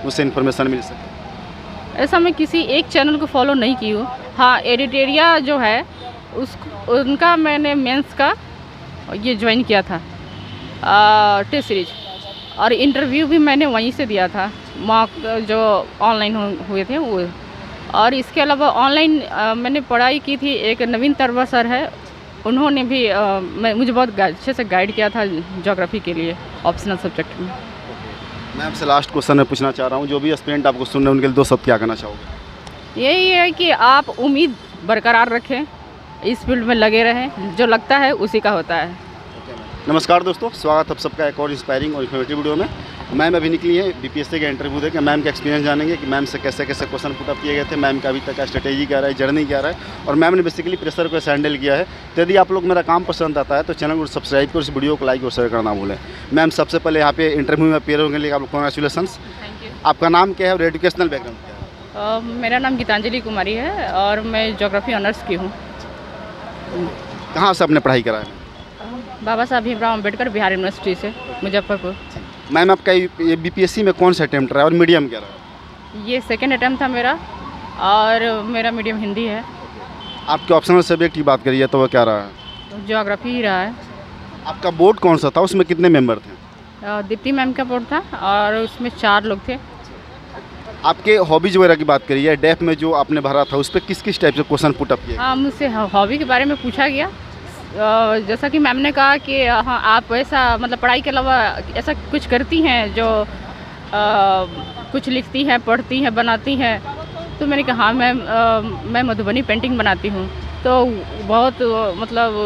उससे इन्फॉर्मेशन मिल सके? ऐसा मैं किसी एक चैनल को फॉलो नहीं की हूँ। हाँ, एडिटेरिया जो है उनका मैंने मेंस का ये ज्वाइन किया था, टेस्ट सीरीज, और इंटरव्यू भी मैंने वहीं से दिया था, मॉक जो ऑनलाइन हुए थे वो। और इसके अलावा ऑनलाइन मैंने पढ़ाई की थी, एक नवीन तरवा सर है, उन्होंने भी मुझे बहुत अच्छे से गाइड किया था ज्योग्राफी के लिए ऑप्शनल सब्जेक्ट में। मैं आपसे लास्ट क्वेश्चन मैं पूछना चाह रहा हूँ, जो भी एस्पिरेंट आपको सुन रहे हैं उनके लिए 2 शब्द क्या कहना चाहोगे? यही है कि आप उम्मीद बरकरार रखें, इस फील्ड में लगे रहें, जो लगता है उसी का होता है। नमस्कार दोस्तों, स्वागत है सबका एक और इंस्पायरिंग और इन्फॉर्मेटिव वीडियो में। मैम अभी निकली है बीपीएससी का इंटरव्यू देकर, मैम का एक्सपीरियंस जानेंगे कि मैम से कैसे कैसे क्वेश्चन पुटअप किए गए थे, मैम का अभी तक का स्ट्रेटेजी क्या रहा है, जर्नी क्या रहा है, और मैम ने बेसिकली प्रेशर को हैंडल किया है। तो यदि आप लोग मेरा काम पसंद आता है तो चैनल को सब्सक्राइब करो, इस वीडियो को लाइक और शेयर करना भूलें। मैम सबसे पहले यहाँ पे इंटरव्यू में अपियर होने के लिए आप लोग कॉन्ग्रेचुलेसन्स। Thank you. आपका नाम क्या है और एजुकेशनल बैकग्राउंड क्या है? मेरा नाम गीतांजलि कुमारी है और मैं ज्योग्राफी ऑनर्स की हूँ। कहाँ से आपने पढ़ाई करा है? बाबा साहब भीमराव अम्बेडकर बिहार यूनिवर्सिटी से, मुजफ्फरपुर। मैम आपका ये बीपीएससी में कौन सा अटैम्प्ट रहा है और मीडियम क्या रहा है? ये सेकंड अटैम्प्ट था मेरा और मेरा मीडियम हिंदी है। आपके ऑप्शनल सब्जेक्ट की बात करिए तो वह क्या रहा है? तो ज्योग्राफी ही रहा है। आपका बोर्ड कौन सा था, उसमें कितने मेंबर थे? दीप्ति मैम का बोर्ड था और उसमें 4 लोग थे। आपके हॉबीज वगैरह की बात करिए, डेफ में जो आपने भरा था उस पर किस किस टाइप से क्वेश्चन पुटअप किए? हाँ, मुझसे हॉबी के बारे में पूछा गया। जैसा कि मैम ने कहा कि हाँ, आप ऐसा मतलब पढ़ाई के अलावा ऐसा कुछ करती हैं जो कुछ लिखती हैं, पढ़ती हैं, बनाती हैं। तो मैंने कहा हाँ मैं मधुबनी पेंटिंग बनाती हूँ। तो बहुत मतलब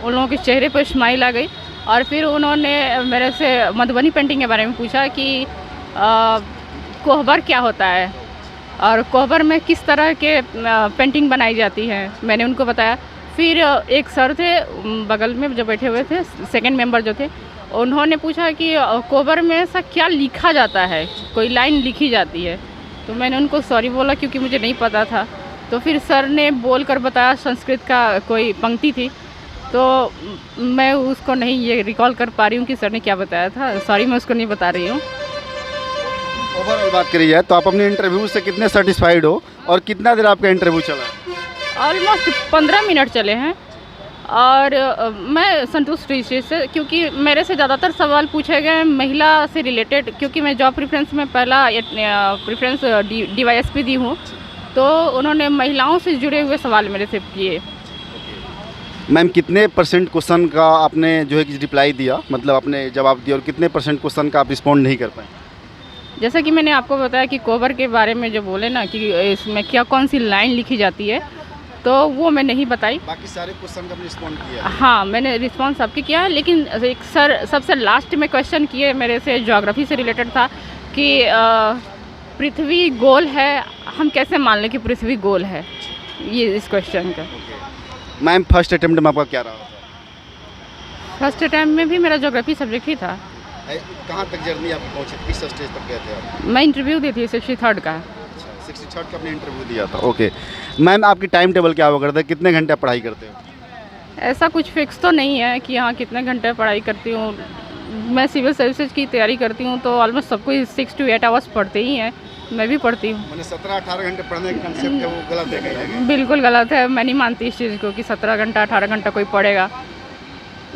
उन लोगों के चेहरे पर स्माइल आ गई और फिर उन्होंने मेरे से मधुबनी पेंटिंग के बारे में पूछा कि कोहबर क्या होता है और कोहबर में किस तरह के पेंटिंग बनाई जाती है। मैंने उनको बताया। फिर एक सर थे बगल में जो बैठे हुए थे, सेकंड मेंबर जो थे, उन्होंने पूछा कि कोहबर में ऐसा क्या लिखा जाता है, कोई लाइन लिखी जाती है। तो मैंने उनको सॉरी बोला क्योंकि मुझे नहीं पता था। तो फिर सर ने बोल कर बताया, संस्कृत का कोई पंक्ति थी, तो मैं उसको नहीं ये रिकॉल कर पा रही हूँ कि सर ने क्या बताया था। सॉरी, मैं उसको नहीं बता रही हूँ। ओवरऑल बात करिए तो आप अपने इंटरव्यू से कितने सेटिस्फाइड हो और कितना देर आपका इंटरव्यू चला है? ऑलमोस्ट 15 मिनट चले हैं और मैं संतुष्ट इस चीज़ से, क्योंकि मेरे से ज़्यादातर सवाल पूछे गए महिला से रिलेटेड, क्योंकि मैं जॉब प्रेफरेंस में पहला प्रेफरेंस DYSP दी हूँ। तो उन्होंने महिलाओं से जुड़े हुए सवाल मेरे से किए। मैम कितने परसेंट क्वेश्चन का आपने जो है कि रिप्लाई दिया, मतलब आपने जवाब दिया, और कितने परसेंट क्वेश्चन का आप रिस्पॉन्ड नहीं कर पाए? जैसा कि मैंने आपको बताया कि कोहबर के बारे में जो बोले ना कि इसमें क्या कौन सी लाइन लिखी जाती है, तो वो मैं नहीं बताई। बाकी सारे क्वेश्चन का रिस्पॉन्ड किया? हाँ, मैंने रिस्पॉन्स सबके किया, लेकिन एक सर सबसे लास्ट में क्वेश्चन किए मेरे से, ज्योग्राफी से रिलेटेड था कि पृथ्वी गोल है, हम कैसे मान लें कि पृथ्वी गोल है, ये इस क्वेश्चन का। मैम फर्स्ट अटेम्प्ट में आपका क्या रहा? फर्स्ट अटैम्प्ट में भी मेरा ज्योग्राफी सब्जेक्ट ही था। कहाँ तक जर्नी आप पहुँचे, किस स्टेज तक गए थे आप? मैं इंटरव्यू दी थी 63rd का। 63rd का आपने इंटरव्यू दिया था, ओके। मैम आपकी टाइम टेबल क्या हुआ करता है, कितने घंटे पढ़ाई करते हो? ऐसा कुछ फिक्स तो नहीं है कि हाँ कितने घंटे पढ़ाई करती हूँ। मैं सिविल सर्विसेज की तैयारी करती हूँ तो ऑलमोस्ट सबको 6 to 8 आवर्स पढ़ते ही हैं, मैं भी पढ़ती हूँ। मैंने 17-18 घंटे पढ़ने का कंसेप्ट है वो गलत है कहीं? बिल्कुल गलत है, मैं नहीं मानती इस चीज़ को कि 17 घंटा 18 घंटा कोई पढ़ेगा।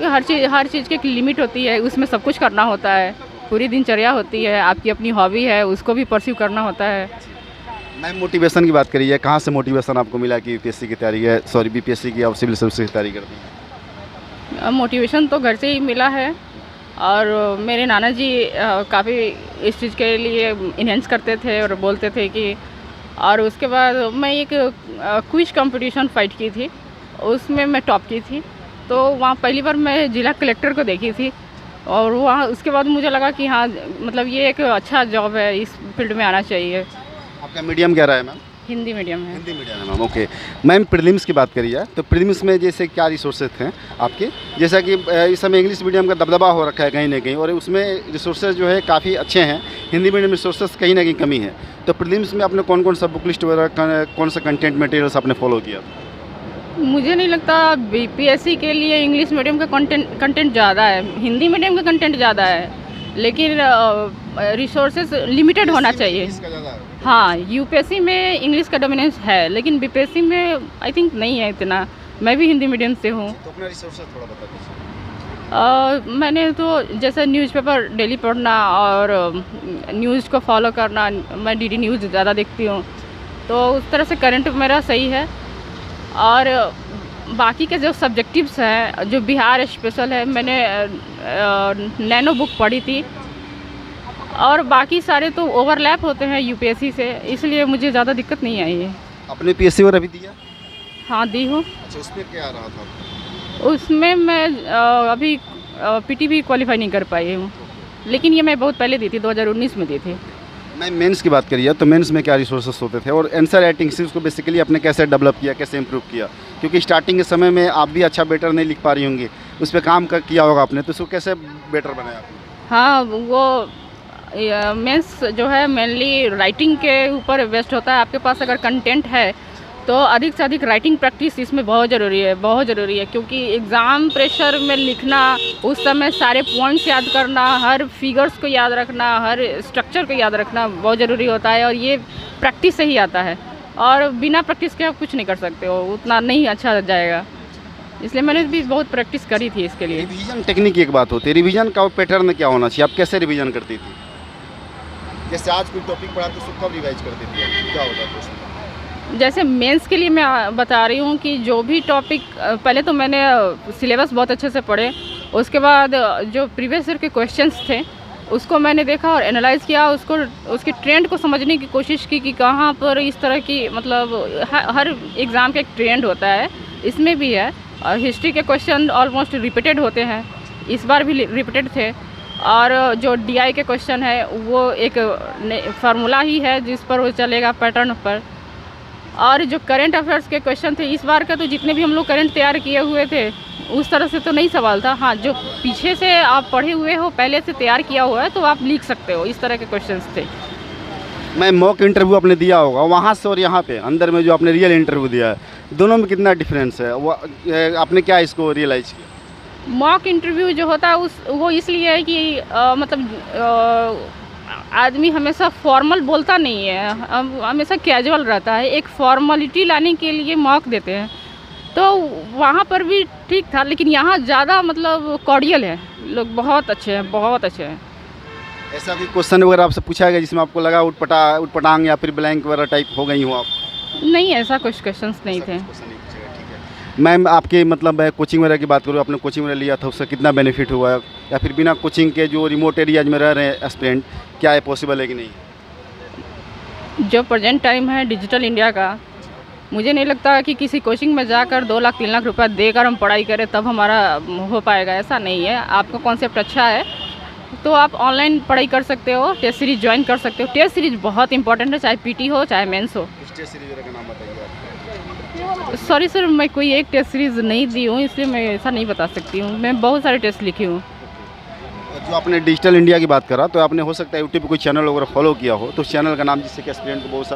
हर चीज़ की एक लिमिट होती है, उसमें सब कुछ करना होता है, पूरी दिनचर्या होती है, आपकी अपनी हॉबी है, उसको भी परस्यू करना होता है। मैम मोटिवेशन की बात करिए, कहाँ से मोटिवेशन आपको मिला कि यूपीएससी की तैयारी है, सॉरी बीपीएससी की और सिविल सर्विस की तैयारी करती है? मोटिवेशन तो घर से ही मिला है और मेरे नाना जी काफ़ी इस चीज़ के लिए इन्हेंस करते थे और बोलते थे कि, और उसके बाद मैं एक क्विज कंपटीशन फाइट की थी, उसमें मैं टॉप की थी। तो वहाँ पहली बार मैं जिला कलेक्टर को देखी थी और वहाँ उसके बाद मुझे लगा कि हाँ मतलब ये एक अच्छा जॉब है, इस फील्ड में आना चाहिए। आपका मीडियम क्या रहा है मैम? हिंदी मीडियम है। हिंदी मीडियम है मैम, ओके। मैम प्रीलिम्स की बात करिए तो प्रीलिम्स में जैसे क्या रिसोर्सेज थे आपके, जैसा कि इस समय इंग्लिश मीडियम का दबदबा हो रखा है कहीं ना कहीं और उसमें रिसोर्सेज जो है काफ़ी अच्छे हैं, हिंदी मीडियम रिसोर्सेज कहीं ना कहीं कमी है। तो प्रीलिम्स में आपने कौन कौन सा बुक लिस्ट वगैरह, कौन सा कंटेंट मटेरियल्स आपने फॉलो किया? मुझे नहीं लगता बीपीएससी के लिए इंग्लिश मीडियम का कंटेंट ज़्यादा है, हिंदी मीडियम का कंटेंट ज़्यादा है। लेकिन रिसोर्सेज लिमिटेड होना चाहिए। इसका ज़्यादा है। हाँ, यूपीएससी में इंग्लिश का डोमिनेंस है, लेकिन बीपीएससी में आई थिंक नहीं है इतना। मैं भी हिंदी मीडियम से हूँ। तो अपना रिसोर्सेज थोड़ा बता दीजिए। मैंने तो जैसे न्यूज़पेपर डेली पढ़ना और न्यूज़ को फॉलो करना, मैं डीडी न्यूज़ ज़्यादा देखती हूँ, तो उस तरह से करंट मेरा सही है। और बाकी के जो सब्जेक्टिव्स हैं, जो बिहार स्पेशल है, मैंने नैनो बुक पढ़ी थी, और बाकी सारे तो ओवरलैप होते हैं यूपीएससी से, इसलिए मुझे ज़्यादा दिक्कत नहीं आई है। आपने पीएससी वगैरह भी दिया? हाँ, दी हूँ। अच्छा, उसमें क्या आ रहा था? उसमें मैं अभी पीटीबी क्वालिफाई नहीं कर पाई हूँ, लेकिन ये मैं बहुत पहले दी थी, 2019 में दी थी। मैं मेंस की बात करिए तो मेंस में क्या रिसोर्सेस होते थे, और आंसर राइटिंग से उसको बेसिकली आपने कैसे डेवलप किया, कैसे इंप्रूव किया? क्योंकि स्टार्टिंग के समय में आप भी अच्छा बेटर नहीं लिख पा रही होंगी, उस पर काम किया होगा आपने, तो उसको कैसे बेटर बनाया आपने? हाँ, वो मेंस जो है मेनली राइटिंग के ऊपर बेस्ड होता है। आपके पास अगर कंटेंट है तो अधिक से अधिक राइटिंग प्रैक्टिस इसमें बहुत ज़रूरी है, बहुत ज़रूरी है, क्योंकि एग्ज़ाम प्रेशर में लिखना, उस समय सारे पॉइंट्स याद करना, हर फिगर्स को याद रखना, हर स्ट्रक्चर को याद रखना बहुत ज़रूरी होता है, और ये प्रैक्टिस से ही आता है, और बिना प्रैक्टिस के आप कुछ नहीं कर सकते हो, उतना नहीं अच्छा जाएगा। इसलिए मैंने भी बहुत प्रैक्टिस करी थी इसके लिए। रिवीजन टेक्निक की एक बात होती है, रिवीजन का पैटर्न क्या होना चाहिए? आप कैसे रिवीजन करती थी? जैसे आज कोई टॉपिक पढ़ा तो उसको कब रिवाइज करती थी, क्या होता था उसमें? जैसे मेंस के लिए मैं बता रही हूँ कि जो भी टॉपिक, पहले तो मैंने सिलेबस बहुत अच्छे से पढ़े, उसके बाद जो प्रीवियस ईयर के क्वेश्चंस थे उसको मैंने देखा और एनालाइज़ किया, उसको उसके ट्रेंड को समझने की कोशिश की कि कहाँ पर इस तरह की, मतलब हर एग्ज़ाम का एक ट्रेंड होता है, इसमें भी है। और हिस्ट्री के क्वेश्चन ऑलमोस्ट रिपीटेड होते हैं, इस बार भी रिपीटेड थे, और जो डीआई के क्वेश्चन है वो एक फार्मूला ही है जिस पर वो चलेगा, पैटर्न पर। और जो करंट अफेयर्स के क्वेश्चन थे इस बार का, तो जितने भी हम लोग करंट तैयार किए हुए थे उस तरह से तो नहीं सवाल था। हाँ, जो पीछे से आप पढ़े हुए हो, पहले से तैयार किया हुआ है, तो आप लिख सकते हो, इस तरह के क्वेश्चंस थे। मैं मॉक इंटरव्यू आपने दिया होगा, वहाँ से और यहाँ पे अंदर में जो आपने रियल इंटरव्यू दिया है, दोनों में कितना डिफरेंस है? वो आपने क्या इसको रियलाइज़ किया? मॉक इंटरव्यू जो होता है वो इसलिए है कि आदमी हमेशा फॉर्मल बोलता नहीं है, हमेशा कैजुअल रहता है, एक फॉर्मलिटी लाने के लिए मॉक देते हैं, तो वहाँ पर भी ठीक था, लेकिन यहाँ ज़्यादा मतलब कॉर्डियल है, लोग बहुत अच्छे हैं, बहुत अच्छे हैं। ऐसा भी क्वेश्चन वगैरह आपसे पूछा गया जिसमें आपको लगा उटपटांग या फिर ब्लैंक वगैरह टाइप हो गई हो आप? नहीं, ऐसा कुछ क्वेश्चंस नहीं थे। मैम, आपके मतलब कोचिंग वगैरह की बात करूँ, आपने कोचिंग वगैरह लिया था, उससे कितना बेनिफिट हुआ है? या फिर बिना कोचिंग के जो रिमोट एरियाज में रह रहे हैं एस्पिरेंट, क्या है पॉसिबल है कि नहीं? जो प्रेजेंट टाइम है डिजिटल इंडिया का, मुझे नहीं लगता कि किसी कोचिंग में जाकर 2 लाख 3 लाख रुपया देकर हम पढ़ाई करें तब हमारा हो पाएगा, ऐसा नहीं है। आपका कॉन्सेप्ट अच्छा है तो आप ऑनलाइन पढ़ाई कर सकते हो, टेस्ट सीरीज ज्वाइन कर सकते हो। टेस्ट सीरीज बहुत इंपॉर्टेंट है, चाहे पीटी हो चाहे मेंस हो। टेस्ट सीरीज का नाम बताइए आप। सॉरी सर, मैं कोई एक टेस्ट सीरीज़ नहीं दी हूँ, इसलिए मैं ऐसा नहीं बता सकती हूँ। मैं बहुत सारे टेस्ट लिखी हूँ। जो आपने डिजिटल इंडिया की बात करा, तो आपने हो सकता है यूट्यूब पे कोई चैनल वगैरह फॉलो किया हो, तो उस चैनल का नाम जिससे कि एस्पिरेंट को बहुत सारा